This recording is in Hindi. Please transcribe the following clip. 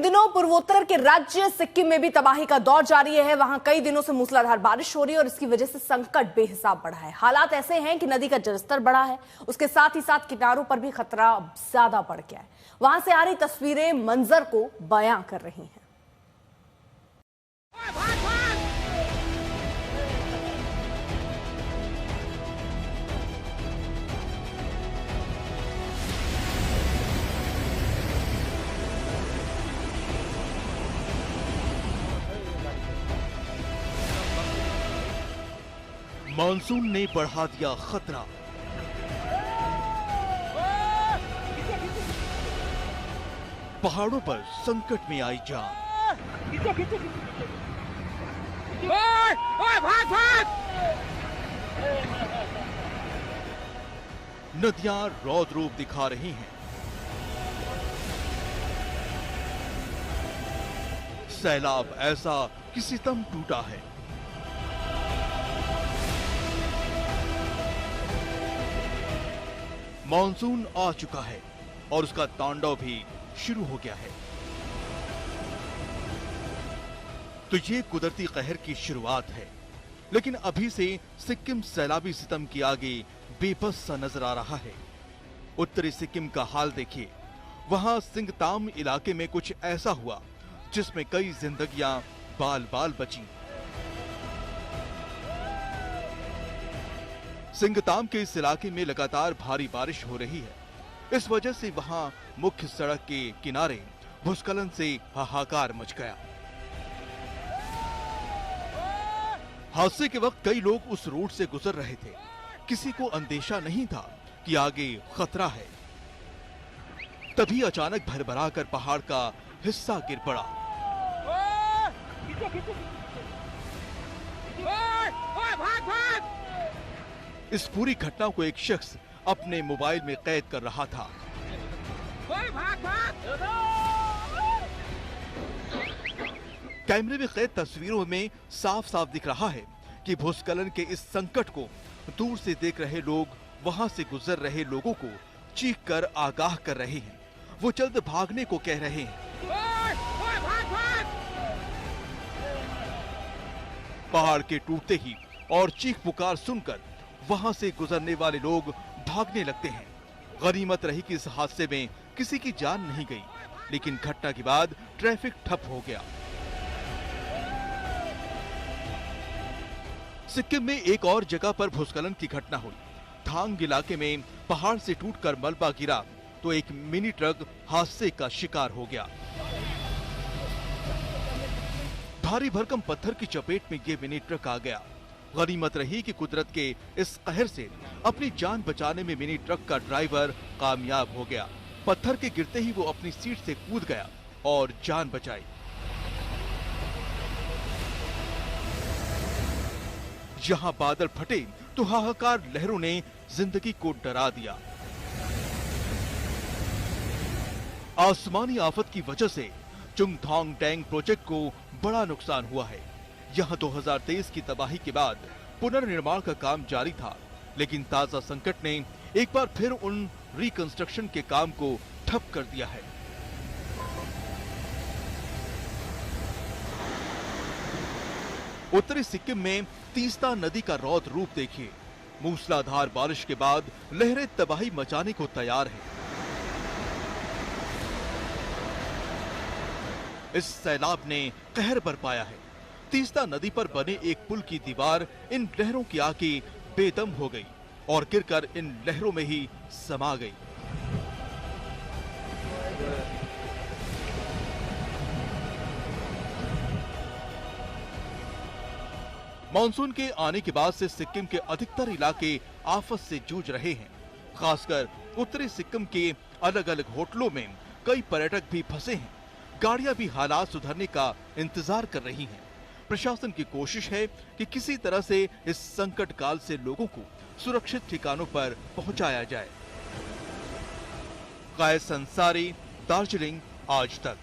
दिनों पूर्वोत्तर के राज्य सिक्किम में भी तबाही का दौर जारी है। वहां कई दिनों से मूसलाधार बारिश हो रही है और इसकी वजह से संकट बेहिसाब बढ़ा है। हालात ऐसे हैं कि नदी का जलस्तर बढ़ा है, उसके साथ ही साथ किनारों पर भी खतरा ज्यादा बढ़ गया है। वहां से आ रही तस्वीरें मंजर को बयां कर रही हैं। मानसून ने बढ़ा दिया खतरा। पहाड़ों पर संकट में आई जान। नदियां रौद्र रूप दिखा रही हैं। सैलाब ऐसा कि सितम टूटा है। मॉनसून आ चुका है और उसका तांडव भी शुरू हो गया है। तो ये कुदरती कहर की शुरुआत है, लेकिन अभी से सिक्किम सैलाबी सितम की आगे बेबस सा नजर आ रहा है। उत्तरी सिक्किम का हाल देखिए। वहां सिंगताम इलाके में कुछ ऐसा हुआ जिसमें कई जिंदगियां बाल बाल बची। सिंगताम के इस इलाके में लगातार भारी बारिश हो रही है। इस वजह से वहां मुख्य सड़क के किनारे भूस्खलन से हाहाकार मच गया। हादसे के वक्त कई लोग उस रोड से गुजर रहे थे। किसी को अंदेशा नहीं था कि आगे खतरा है। तभी अचानक भरभराकर पहाड़ का हिस्सा गिर पड़ा। इस पूरी घटना को एक शख्स अपने मोबाइल में कैद कर रहा था। कैमरे में कैद तस्वीरों में साफ साफ दिख रहा है कि भूस्खलन के इस संकट को दूर से देख रहे लोग वहां से गुजर रहे लोगों को चीख कर आगाह कर रहे हैं। वो जल्द भागने को कह रहे हैं। पहाड़ के टूटते ही और चीख पुकार सुनकर वहां से गुजरने वाले लोग भागने लगते हैं। गनीमत रही कि इस हादसे में किसी की जान नहीं गई, लेकिन घटना के बाद ट्रैफिक ठप हो गया। सिक्किम में एक और जगह पर भूस्खलन की घटना हुई। थांग इलाके में पहाड़ से टूटकर मलबा गिरा तो एक मिनी ट्रक हादसे का शिकार हो गया। भारी भरकम पत्थर की चपेट में ये मिनी ट्रक आ गया। गनीमत रही कि कुदरत के इस कहर से अपनी जान बचाने में मिनी ट्रक का ड्राइवर कामयाब हो गया। पत्थर के गिरते ही वो अपनी सीट से कूद गया और जान बचाई। जहां बादल फटे तो हाहाकार लहरों ने जिंदगी को डरा दिया। आसमानी आफत की वजह से चुंगथांग टैंक प्रोजेक्ट को बड़ा नुकसान हुआ है। यहाँ 2023 की तबाही के बाद पुनर्निर्माण का काम जारी था, लेकिन ताजा संकट ने एक बार फिर उन रिकंस्ट्रक्शन के काम को ठप कर दिया है। उत्तरी सिक्किम में तीस्ता नदी का रौद्र रूप देखिए। मूसलाधार बारिश के बाद लहरें तबाही मचाने को तैयार हैं। इस सैलाब ने कहर बरपाया है। तीस्ता नदी पर बने एक पुल की दीवार इन लहरों की आगे बेदम हो गई और गिरकर इन लहरों में ही समा गई। मानसून के आने के बाद से सिक्किम के अधिकतर इलाके आफत से जूझ रहे हैं। खासकर उत्तरी सिक्किम के अलग अलग होटलों में कई पर्यटक भी फंसे हैं। गाड़ियां भी हालात सुधरने का इंतजार कर रही हैं। प्रशासन की कोशिश है कि किसी तरह से इस संकट काल से लोगों को सुरक्षित ठिकानों पर पहुंचाया जाए। कायस अंसारी, दार्जिलिंग, आज तक।